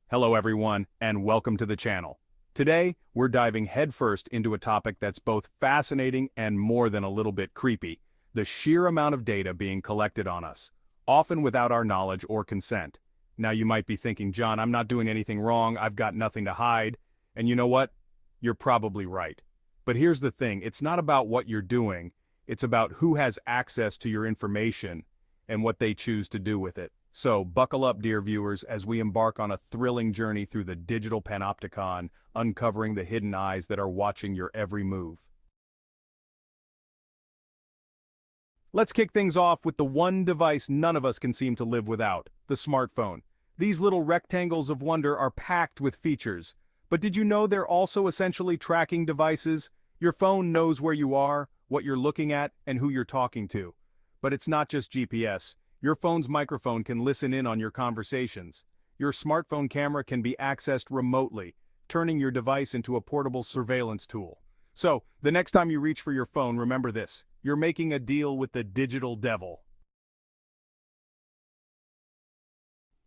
Hello everyone, and welcome to the channel. Today, we're diving headfirst into a topic that's both fascinating and more than a little bit creepy: the sheer amount of data being collected on us, often without our knowledge or consent. Now you might be thinking, John, I'm not doing anything wrong, I've got nothing to hide. And you know what? You're probably right. But here's the thing, it's not about what you're doing, it's about who has access to your information and what they choose to do with it. So, buckle up, dear viewers, as we embark on a thrilling journey through the digital panopticon, uncovering the hidden eyes that are watching your every move. Let's kick things off with the one device none of us can seem to live without: the smartphone. These little rectangles of wonder are packed with features. But did you know they're also essentially tracking devices? Your phone knows where you are, what you're looking at, and who you're talking to. But it's not just GPS. Your phone's microphone can listen in on your conversations. Your smartphone camera can be accessed remotely, turning your device into a portable surveillance tool. So, the next time you reach for your phone, remember this: you're making a deal with the digital devil.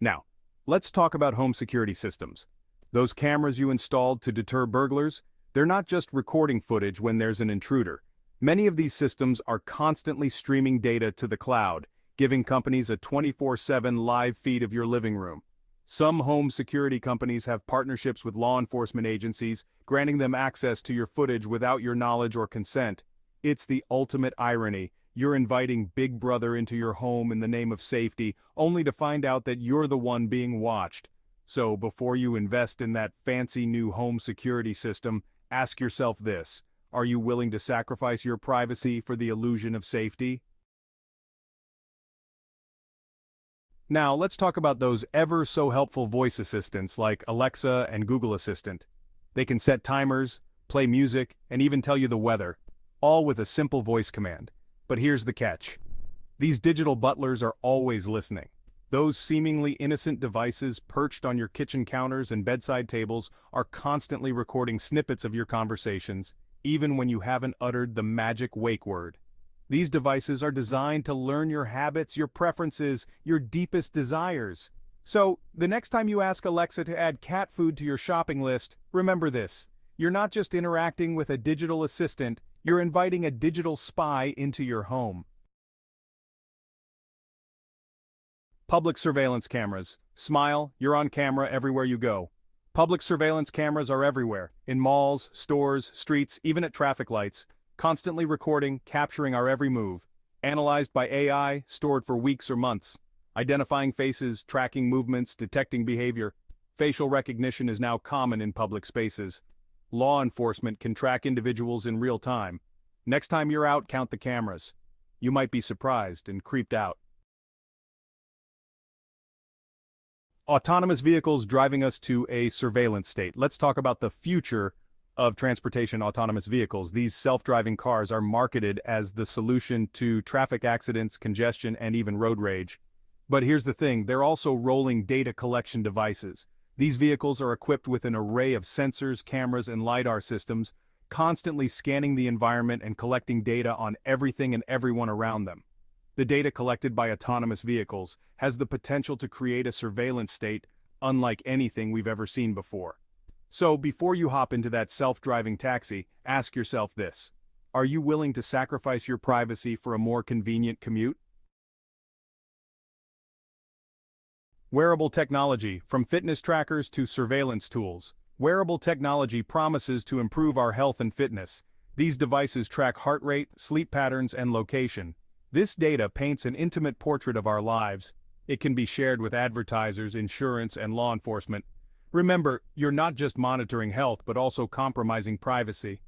Now, let's talk about home security systems. Those cameras you installed to deter burglars, they're not just recording footage when there's an intruder. Many of these systems are constantly streaming data to the cloud, giving companies a 24/7 live feed of your living room. Some home security companies have partnerships with law enforcement agencies, granting them access to your footage without your knowledge or consent. It's the ultimate irony. You're inviting Big Brother into your home in the name of safety, only to find out that you're the one being watched. So before you invest in that fancy new home security system, ask yourself this: are you willing to sacrifice your privacy for the illusion of safety? Now, let's talk about those ever so helpful voice assistants like Alexa and Google Assistant. They can set timers, play music, and even tell you the weather, all with a simple voice command. But here's the catch: these digital butlers are always listening. Those seemingly innocent devices perched on your kitchen counters and bedside tables are constantly recording snippets of your conversations, even when you haven't uttered the magic wake word. These devices are designed to learn your habits, your preferences, your deepest desires. So, the next time you ask Alexa to add cat food to your shopping list, remember this: you're not just interacting with a digital assistant, you're inviting a digital spy into your home. Public surveillance cameras. Smile, you're on camera everywhere you go. Public surveillance cameras are everywhere, in malls, stores, streets, even at traffic lights, constantly recording, capturing our every move. Analyzed by AI, stored for weeks or months. Identifying faces, tracking movements, detecting behavior. Facial recognition is now common in public spaces. Law enforcement can track individuals in real time. Next time you're out, count the cameras. You might be surprised and creeped out. Autonomous vehicles driving us to a surveillance state. Let's talk about the future of transportation autonomous vehicles. These self-driving cars are marketed as the solution to traffic accidents, congestion, and even road rage. But here's the thing, they're also rolling data collection devices. These vehicles are equipped with an array of sensors, cameras, and LiDAR systems, constantly scanning the environment and collecting data on everything and everyone around them. The data collected by autonomous vehicles has the potential to create a surveillance state unlike anything we've ever seen before. So, before you hop into that self-driving taxi, ask yourself this: are you willing to sacrifice your privacy for a more convenient commute? Wearable technology. From fitness trackers to surveillance tools, wearable technology promises to improve our health and fitness. These devices track heart rate, sleep patterns, and location. This data paints an intimate portrait of our lives. It can be shared with advertisers, insurance, and law enforcement. Remember, you're not just monitoring health, but also compromising privacy.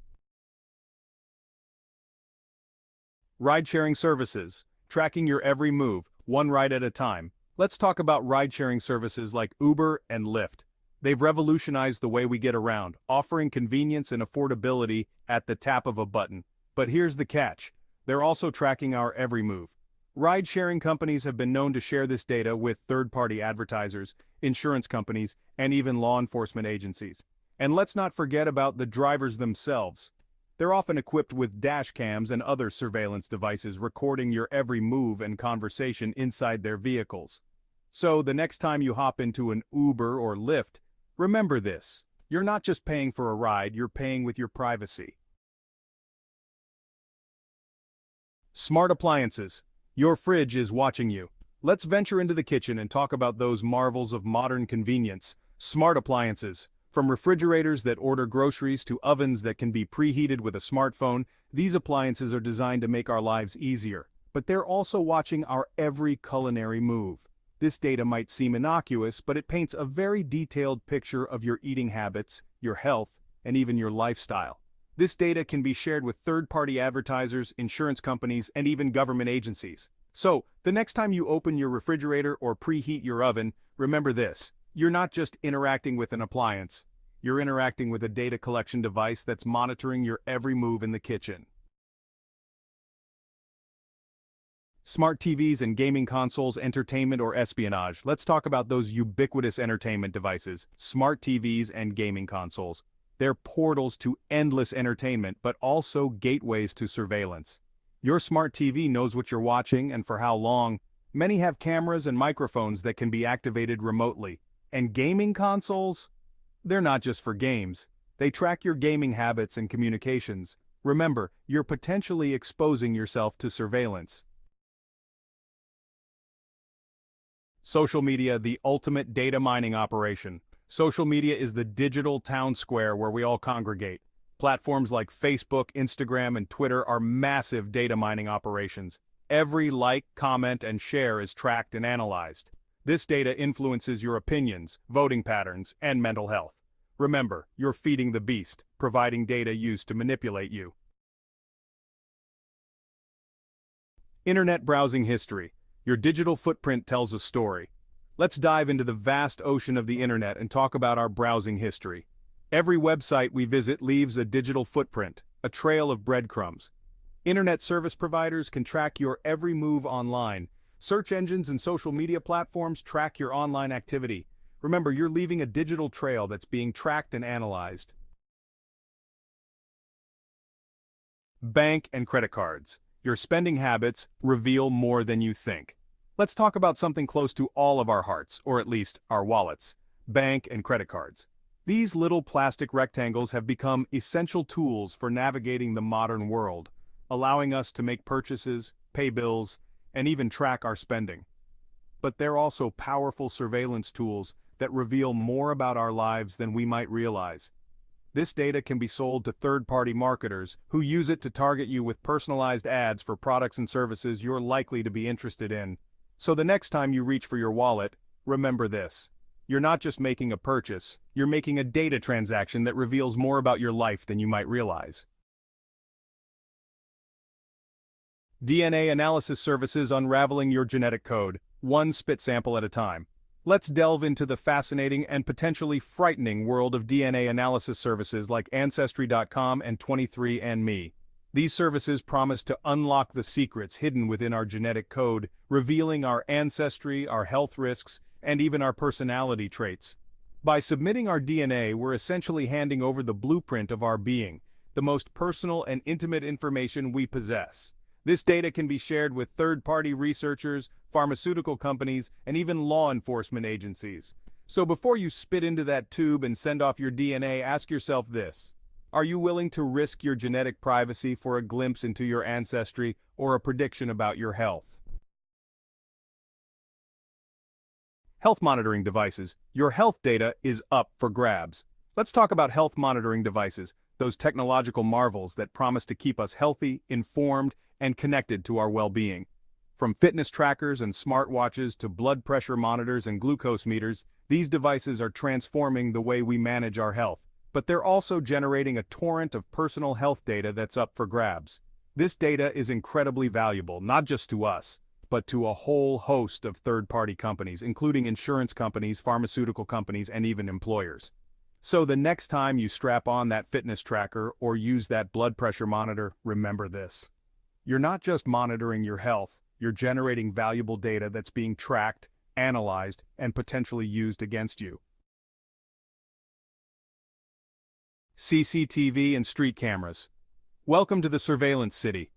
Ride-sharing services. Tracking your every move, one ride at a time. Let's talk about ride-sharing services like Uber and Lyft. They've revolutionized the way we get around, offering convenience and affordability at the tap of a button. But here's the catch: they're also tracking our every move. Ride-sharing companies have been known to share this data with third-party advertisers, insurance companies, and even law enforcement agencies. And let's not forget about the drivers themselves. They're often equipped with dash cams and other surveillance devices recording your every move and conversation inside their vehicles. So the next time you hop into an Uber or Lyft, remember this. You're not just paying for a ride, you're paying with your privacy. Smart appliances. Your fridge is watching you. Let's venture into the kitchen and talk about those marvels of modern convenience. Smart appliances. From refrigerators that order groceries to ovens that can be preheated with a smartphone, these appliances are designed to make our lives easier. But they're also watching our every culinary move. This data might seem innocuous, but it paints a very detailed picture of your eating habits, your health, and even your lifestyle. This data can be shared with third-party advertisers, insurance companies, and even government agencies. So, the next time you open your refrigerator or preheat your oven, remember this. You're not just interacting with an appliance. You're interacting with a data collection device that's monitoring your every move in the kitchen. Smart TVs and gaming consoles, entertainment or espionage. Let's talk about those ubiquitous entertainment devices, smart TVs and gaming consoles. They're portals to endless entertainment, but also gateways to surveillance. Your smart TV knows what you're watching and for how long. Many have cameras and microphones that can be activated remotely. And gaming consoles? They're not just for games. They track your gaming habits and communications. Remember, you're potentially exposing yourself to surveillance. Social media, the ultimate data mining operation. Social media is the digital town square where we all congregate. Platforms like Facebook, Instagram, and Twitter are massive data mining operations. Every like, comment, and share is tracked and analyzed. This data influences your opinions, voting patterns, and mental health. Remember, you're feeding the beast, providing data used to manipulate you. Internet browsing history. Your digital footprint tells a story. Let's dive into the vast ocean of the internet and talk about our browsing history. Every website we visit leaves a digital footprint, a trail of breadcrumbs. Internet service providers can track your every move online. Search engines and social media platforms track your online activity. Remember, you're leaving a digital trail that's being tracked and analyzed. Bank and credit cards. Your spending habits reveal more than you think. Let's talk about something close to all of our hearts, or at least our wallets. Bank and credit cards. These little plastic rectangles have become essential tools for navigating the modern world, allowing us to make purchases, pay bills, and even track our spending. But they're also powerful surveillance tools that reveal more about our lives than we might realize. This data can be sold to third-party marketers who use it to target you with personalized ads for products and services you're likely to be interested in. So the next time you reach for your wallet, remember this. You're not just making a purchase, you're making a data transaction that reveals more about your life than you might realize. DNA analysis services unraveling your genetic code, one spit sample at a time. Let's delve into the fascinating and potentially frightening world of DNA analysis services like Ancestry.com and 23andMe. These services promise to unlock the secrets hidden within our genetic code, revealing our ancestry, our health risks, and even our personality traits. By submitting our DNA, we're essentially handing over the blueprint of our being, the most personal and intimate information we possess. This data can be shared with third-party researchers, pharmaceutical companies, and even law enforcement agencies. So before you spit into that tube and send off your DNA, ask yourself this. Are you willing to risk your genetic privacy for a glimpse into your ancestry or a prediction about your health? Health monitoring devices. Your health data is up for grabs. Let's talk about health monitoring devices, those technological marvels that promise to keep us healthy, informed, and connected to our well-being. From fitness trackers and smartwatches to blood pressure monitors and glucose meters, these devices are transforming the way we manage our health. But they're also generating a torrent of personal health data that's up for grabs. This data is incredibly valuable, not just to us, but to a whole host of third-party companies, including insurance companies, pharmaceutical companies, and even employers. So the next time you strap on that fitness tracker or use that blood pressure monitor, remember this. You're not just monitoring your health, you're generating valuable data that's being tracked, analyzed, and potentially used against you. CCTV and street cameras. Welcome to the surveillance city.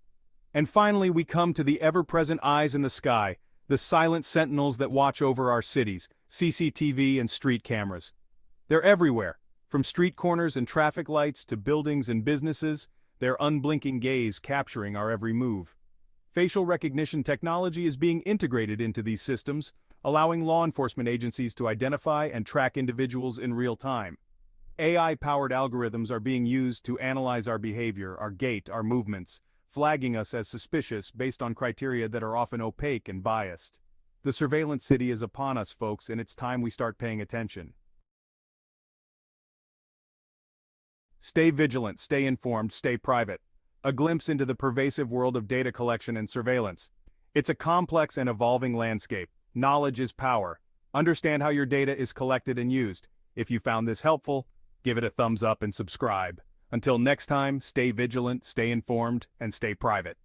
And finally, we come to the ever-present eyes in the sky, The silent sentinels that watch over our cities, CCTV and street cameras. They're everywhere, from street corners and traffic lights to buildings and businesses, their unblinking gaze capturing our every move. Facial recognition technology is being integrated into these systems, allowing law enforcement agencies to identify and track individuals in real time. AI-powered algorithms are being used to analyze our behavior, our gait, our movements, flagging us as suspicious based on criteria that are often opaque and biased. The surveillance city is upon us, folks, and it's time we start paying attention. Stay vigilant, stay informed, stay private. A glimpse into the pervasive world of data collection and surveillance. It's a complex and evolving landscape. Knowledge is power. Understand how your data is collected and used. If you found this helpful, give it a thumbs up and subscribe. Until next time, stay vigilant, stay informed, and stay private.